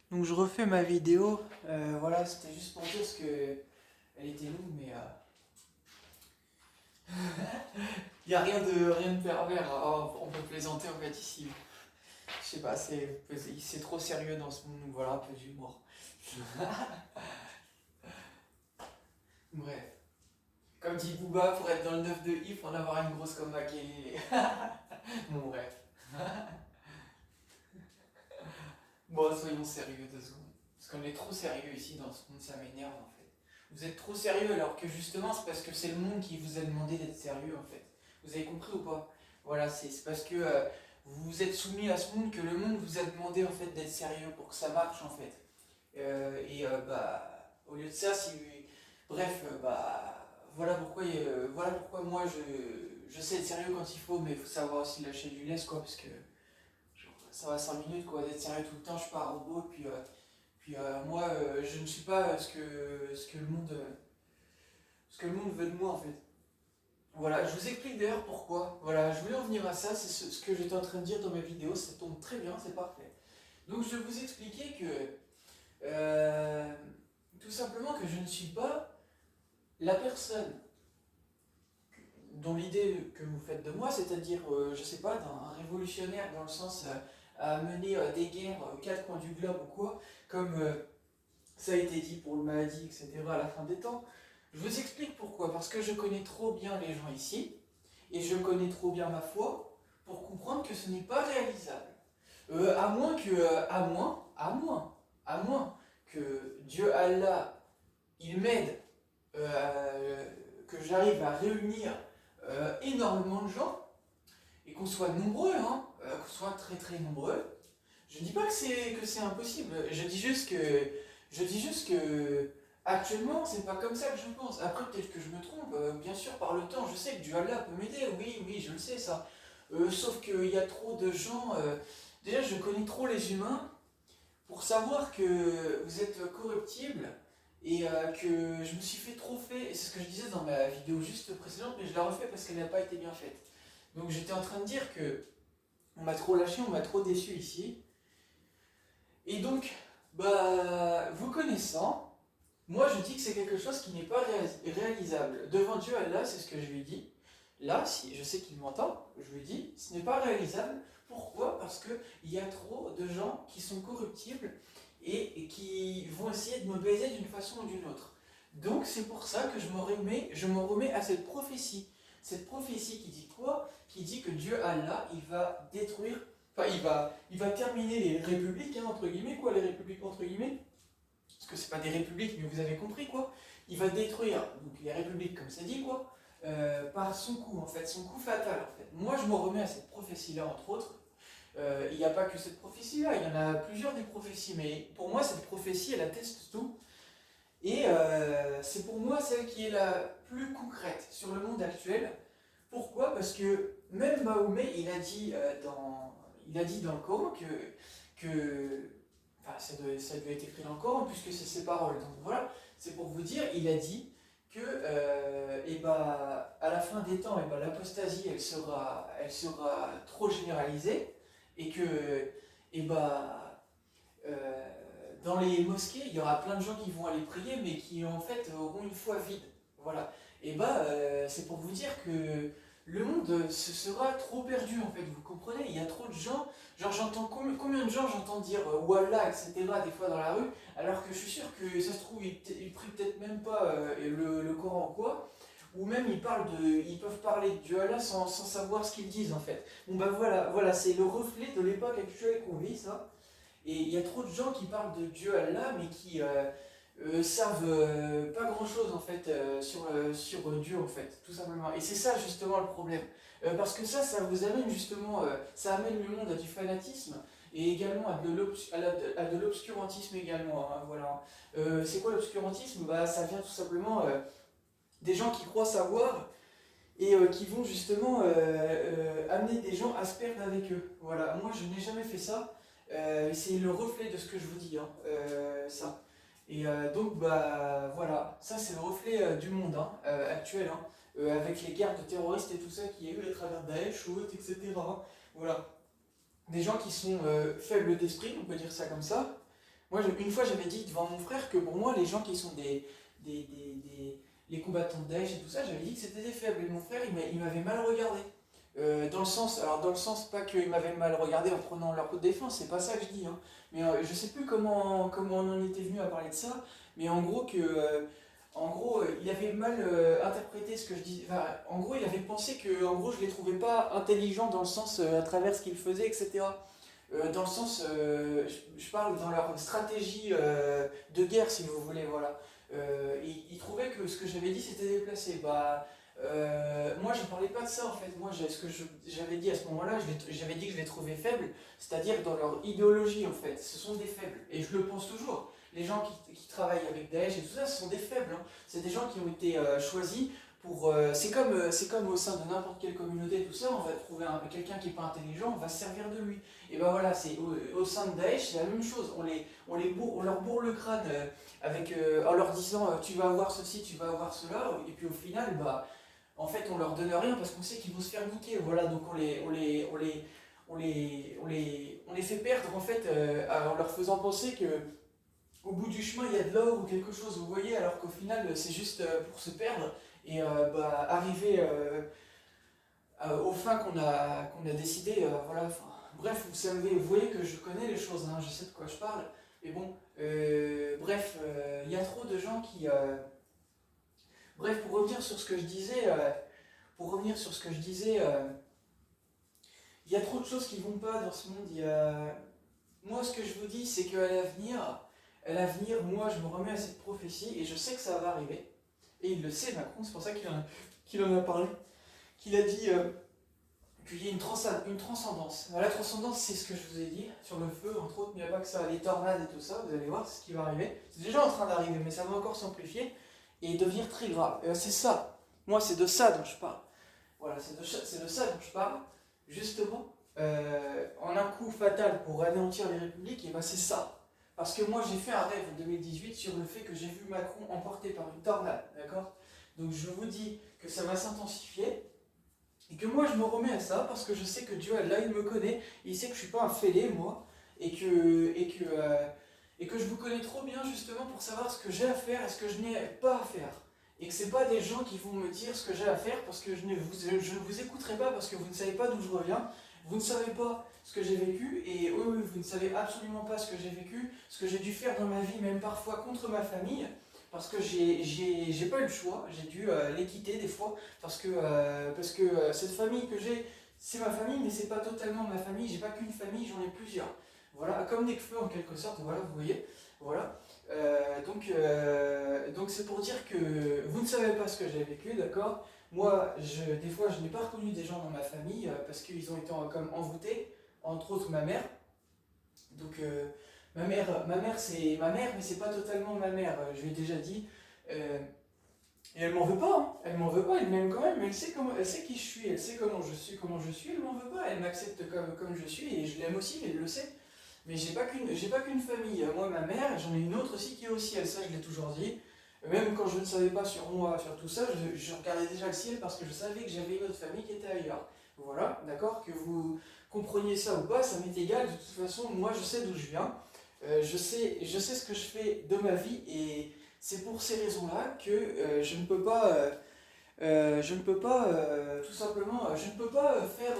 Donc je refais ma vidéo, voilà, c'était juste pour dire ce que elle était longue, mais il n'y a rien de pervers, on peut plaisanter en fait ici. Je sais pas, c'est trop sérieux dans ce monde, donc voilà, un peu d'humour. Bref, comme dit Booba, pour être dans le 9 de If, faut en avoir une grosse comme Makelele. Bon bref. Bon, soyons sérieux 2 secondes. Parce qu'on est trop sérieux ici dans ce monde, ça m'énerve en fait. Vous êtes trop sérieux alors que justement c'est parce que c'est le monde qui vous a demandé d'être sérieux en fait. Vous avez compris ou pas? Voilà, c'est parce que vous vous êtes soumis à ce monde que le monde vous a demandé en fait d'être sérieux pour que ça marche en fait. Bah, au lieu de ça, si. Bref, voilà pourquoi moi je sais être sérieux quand il faut, mais il faut savoir aussi lâcher du lest quoi, parce que genre, ça va 5 minutes quoi, d'être sérieux tout le temps, je suis pas un robot, puis moi je ne suis pas ce que le monde veut de moi en fait. Voilà, je vous explique d'ailleurs pourquoi. Voilà, je voulais en venir à ça, c'est ce que j'étais en train de dire dans mes vidéos, ça tombe très bien, c'est parfait. Donc je vais vous expliquer que euh, tout simplement que je ne suis pas la personne dont l'idée que vous faites de moi, c'est-à-dire, je sais pas, d'un révolutionnaire dans le sens à mener des guerres aux 4 coins du globe ou quoi, comme ça a été dit pour le maladie, etc. à la fin des temps. Je vous explique pourquoi. Parce que je connais trop bien les gens ici, et je connais trop bien ma foi, pour comprendre que ce n'est pas réalisable. À moins que, à moins que Dieu Allah, il m'aide, que j'arrive à réunir énormément de gens, et qu'on soit nombreux, hein, qu'on soit très très nombreux. Je ne dis pas que c'est impossible, je dis juste que actuellement c'est pas comme ça que je pense. Après peut-être que je me trompe, bien sûr par le temps, je sais que Dieu Allah peut m'aider, oui, oui, je le sais ça. Sauf qu'il y a trop de gens, déjà je connais trop les humains pour savoir que vous êtes corruptibles et que je me suis fait trop fait, et c'est ce que je disais dans ma vidéo juste précédente, mais je la refais parce qu'elle n'a pas été bien faite. Donc j'étais en train de dire que on m'a trop lâché, on m'a trop déçu ici. Et donc, bah, vous connaissant, moi je dis que c'est quelque chose qui n'est pas réalisable. Devant Dieu, Allah, c'est ce que je lui dis. Là, si je sais qu'il m'entend, je lui dis, ce n'est pas réalisable. Pourquoi? Parce qu'il y a trop de gens qui sont corruptibles et qui vont essayer de me baiser d'une façon ou d'une autre. Donc c'est pour ça que je me remets à cette prophétie. Cette prophétie qui dit quoi? Qui dit que Dieu Allah, il va détruire, enfin il va terminer les républiques, hein, entre guillemets, quoi, les républiques entre guillemets, parce que c'est pas des républiques, mais vous avez compris quoi. Il va détruire donc, les républiques, comme ça dit quoi, par son coup en fait, son coup fatal en fait. Moi je me remets à cette prophétie-là entre autres. Il n'y a pas que cette prophétie-là, il y en a plusieurs des prophéties, mais pour moi cette prophétie elle atteste tout. Et c'est pour moi celle qui est la plus concrète sur le monde actuel. Pourquoi? Parce que même Mahomet, il a dit dans le Coran que enfin, ça doit être écrit dans le Coran puisque c'est ses paroles. Donc voilà, c'est pour vous dire, il a dit que et bah, à la fin des temps, et bah, l'apostasie elle sera trop généralisée et que et bah, euh, dans les mosquées, il y aura plein de gens qui vont aller prier, mais qui en fait auront une foi vide. Voilà. Et bah, c'est pour vous dire que le monde se sera trop perdu en fait, vous comprenez? Il y a trop de gens, genre j'entends combien de gens j'entends dire Wallah, etc. des fois dans la rue, alors que je suis sûr que ça se trouve, ils prient peut-être même pas le Coran ou quoi, ou même ils peuvent parler de Dieu Allah sans savoir ce qu'ils disent en fait. Bon bah voilà, c'est le reflet de l'époque actuelle qu'on vit ça. Et il y a trop de gens qui parlent de Dieu Allah, mais qui savent pas grand-chose en fait sur Dieu en fait, tout simplement. Et c'est ça justement le problème. Parce que ça vous amène justement, ça amène le monde à du fanatisme et également à de l'obscurantisme également. Hein, voilà. C'est quoi l'obscurantisme? Bah, ça vient tout simplement des gens qui croient savoir et qui vont justement amener des gens à se perdre avec eux. Voilà, moi je n'ai jamais fait ça. C'est le reflet de ce que je vous dis, hein, ça. Et donc, bah voilà, ça c'est le reflet du monde hein, actuel, hein, avec les guerres de terroristes et tout ça qu'il y a eu à travers Daesh, ou autres, etc. Hein. Voilà. Des gens qui sont faibles d'esprit, on peut dire ça comme ça, Moi, une fois, j'avais dit devant mon frère que pour moi, les gens qui sont les combattants de Daesh et tout ça, j'avais dit que c'était des faibles. Et mon frère, il m'avait mal regardé. Dans le sens, pas qu'il m'avait mal regardé en prenant leur coup de défense, c'est pas ça que je dis, hein. Mais je sais plus comment on en était venu à parler de ça, mais il avait mal interprété ce que je dis. Enfin, en gros, il avait pensé que en gros, je les trouvais pas intelligents dans le sens à travers ce qu'ils faisaient, etc. Dans le sens, je parle dans leur stratégie de guerre, si vous voulez, voilà. Il trouvait que ce que j'avais dit c'était déplacé. Moi, je ne parlais pas de ça en fait. Moi, ce que j'avais dit à ce moment-là, j'avais dit que je les trouvais faibles, c'est-à-dire dans leur idéologie en fait. Ce sont des faibles. Et je le pense toujours. Les gens qui travaillent avec Daesh et tout ça, ce sont des faibles, hein. C'est des gens qui ont été choisis pour. C'est comme au sein de n'importe quelle communauté, tout ça, on va trouver quelqu'un qui n'est pas intelligent, on va se servir de lui. Et ben voilà, au sein de Daesh, c'est la même chose. On leur bourre le crâne en leur disant tu vas avoir ceci, tu vas avoir cela, et puis au final, bah en fait, on leur donne rien parce qu'on sait qu'ils vont se faire niquer. Voilà, donc on les fait perdre en fait en leur faisant penser que au bout du chemin il y a de l'or ou quelque chose, vous voyez, alors qu'au final c'est juste pour se perdre et arriver aux fins qu'on a décidé. Voilà, enfin, bref, vous voyez que je connais les choses, hein, je sais de quoi je parle. Mais bon, bref, il y a trop de gens qui. Bref, pour revenir sur ce que je disais, il y a trop de choses qui vont pas dans ce monde. Moi, ce que je vous dis, c'est à l'avenir, moi, je me remets à cette prophétie et je sais que ça va arriver. Et il le sait, Macron, c'est pour ça qu'il en a parlé. Qu'il a dit qu'il y a une transcendance. La transcendance, c'est ce que je vous ai dit sur le feu, entre autres, mais il n'y a pas que ça, les tornades et tout ça, vous allez voir, c'est ce qui va arriver. C'est déjà en train d'arriver, mais ça va encore s'amplifier et devenir très grave. C'est ça. Moi, c'est de ça dont je parle. Voilà, c'est de ça dont je parle. Justement, en un coup fatal pour anéantir les républiques, et ben c'est ça. Parce que moi, j'ai fait un rêve en 2018 sur le fait que j'ai vu Macron emporté par une tornade, d'accord? Donc je vous dis que ça va s'intensifier et que moi, je me remets à ça parce que je sais que Dieu, là, il me connaît, il sait que je suis pas un fêlé, moi, et que je vous connais trop bien justement pour savoir ce que j'ai à faire et ce que je n'ai pas à faire. Et que c'est pas des gens qui vont me dire ce que j'ai à faire parce que je ne vous écouterai pas parce que vous ne savez pas d'où je reviens, vous ne savez pas ce que j'ai vécu et eux, vous ne savez absolument pas ce que j'ai vécu, ce que j'ai dû faire dans ma vie, même parfois contre ma famille, parce que j'ai pas eu le choix, j'ai dû les quitter des fois, parce que cette famille que j'ai, c'est ma famille, mais c'est pas totalement ma famille, j'ai pas qu'une famille, j'en ai plusieurs. Voilà, comme des feux en quelque sorte, voilà, vous voyez, voilà. Donc c'est pour dire que vous ne savez pas ce que j'ai vécu, d'accord? Moi, des fois, je n'ai pas reconnu des gens dans ma famille parce qu'ils ont été comme envoûtés, entre autres ma mère. Donc ma mère c'est ma mère, mais c'est pas totalement ma mère, je lui ai déjà dit. Et elle m'en veut pas, hein. Elle m'en veut pas, elle m'aime quand même, mais elle sait qui je suis, elle sait comment je suis, elle m'en veut pas, elle m'accepte comme je suis et je l'aime aussi, elle le sait. Mais j'ai pas qu'une famille. Moi, ma mère, j'en ai une autre aussi qui est au ciel, ça je l'ai toujours dit. Même quand je ne savais pas sur moi, sur tout ça, je regardais déjà le ciel parce que je savais que j'avais une autre famille qui était ailleurs. Voilà, d'accord? Que vous compreniez ça ou pas, ça m'est égal. De toute façon, moi je sais d'où je viens. Je sais ce que je fais de ma vie et c'est pour ces raisons-là que je ne peux pas, tout simplement, je ne peux pas faire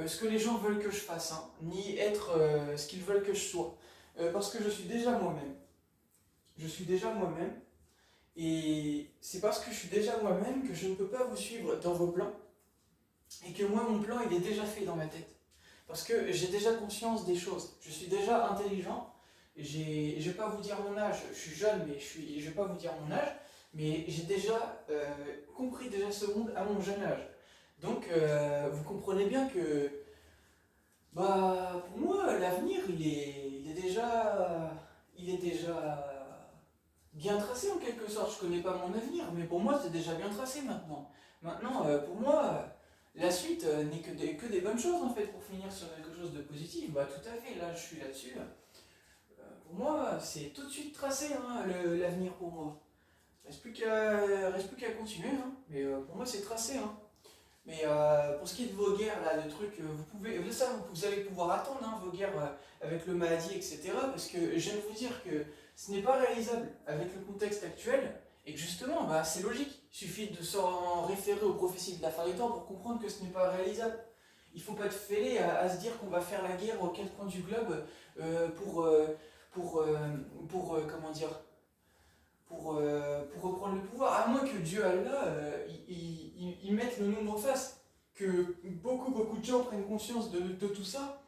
ce que les gens veulent que je fasse, hein, ni être ce qu'ils veulent que je sois. Parce que je suis déjà moi-même. Je suis déjà moi-même. Et c'est parce que je suis déjà moi-même que je ne peux pas vous suivre dans vos plans. Et que moi, mon plan, il est déjà fait dans ma tête. Parce que j'ai déjà conscience des choses. Je suis déjà intelligent. Je ne vais pas vous dire mon âge. Je suis jeune, mais je ne vais pas vous dire mon âge. Mais j'ai déjà compris déjà ce monde à mon jeune âge. Donc, vous comprenez bien que pour moi, l'avenir, il est déjà bien tracé en quelque sorte. Je connais pas mon avenir, mais pour moi, c'est déjà bien tracé maintenant. Maintenant, pour moi, la suite n'est que des bonnes choses en fait pour finir sur quelque chose de positif. Tout à fait, là, je suis là-dessus. Pour moi, c'est tout de suite tracé, hein, l'avenir pour moi. Reste plus qu'à continuer, hein. Mais pour moi, c'est tracé, hein. Mais pour ce qui est de vos guerres, là, de trucs, vous allez pouvoir attendre hein, vos guerres avec le Mahdi, etc. Parce que je viens de vous dire que ce n'est pas réalisable avec le contexte actuel, et que justement, bah, c'est logique. Il suffit de s'en référer aux prophéties de la fin des temps pour comprendre que ce n'est pas réalisable. Il ne faut pas te fêler à se dire qu'on va faire la guerre aux quatre coins du globe euh, pour, euh, comment dire, pour reprendre le pouvoir, à moins que Dieu Allah il mette le nombre en face, que beaucoup de gens prennent conscience de tout ça,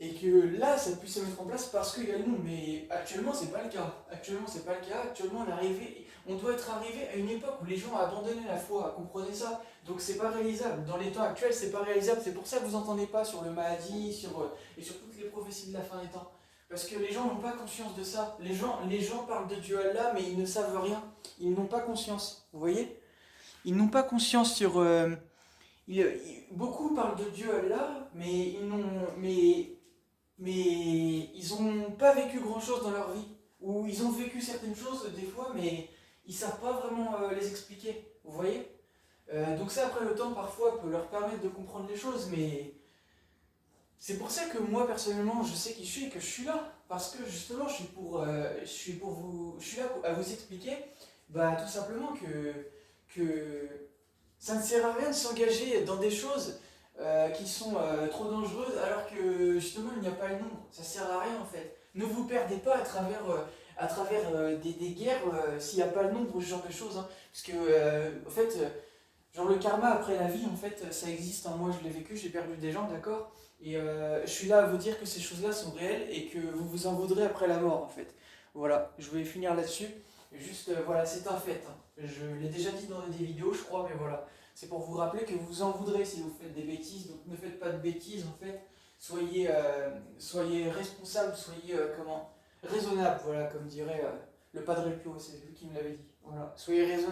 et que là ça puisse se mettre en place parce qu'il y a le nombre. Mais actuellement c'est pas le cas. Actuellement on doit être arrivé à une époque où les gens ont abandonné la foi, comprenez ça. Donc c'est pas réalisable. Dans les temps actuels c'est pas réalisable. C'est pour ça que vous entendez pas sur le Mahdi, et sur toutes les prophéties de la fin des temps. Parce que les gens n'ont pas conscience de ça. Les gens parlent de Dieu Allah, mais ils ne savent rien. Ils n'ont pas conscience. Vous voyez? Ils n'ont pas conscience sur. Beaucoup parlent de Dieu Allah, mais ils n'ont pas vécu grand-chose dans leur vie. Ou ils ont vécu certaines choses des fois, mais ils ne savent pas vraiment les expliquer. Vous voyez? Donc ça, après le temps, parfois, peut leur permettre de comprendre les choses, mais c'est pour ça que moi personnellement je sais qui je suis et que je suis là. Parce que justement je suis là à vous expliquer bah, tout simplement que ça ne sert à rien de s'engager dans des choses qui sont trop dangereuses alors que justement il n'y a pas le nombre. Ça sert à rien en fait. Ne vous perdez pas à travers des guerres s'il n'y a pas le nombre ou ce genre de choses. Hein. Parce que en fait, genre le karma après la vie en fait ça existe. Hein. Moi je l'ai vécu, j'ai perdu des gens, d'accord. Et je suis là à vous dire que ces choses-là sont réelles et que vous vous en voudrez après la mort en fait. Voilà, je vais finir là-dessus. Juste, voilà, c'est un fait. Hein. Je l'ai déjà dit dans des vidéos, je crois, mais voilà. C'est pour vous rappeler que vous vous en voudrez si vous faites des bêtises. Donc ne faites pas de bêtises en fait. Soyez responsable, soyez raisonnable, voilà, comme dirait le Padre Pio, c'est lui qui me l'avait dit. Voilà, soyez raisonnable.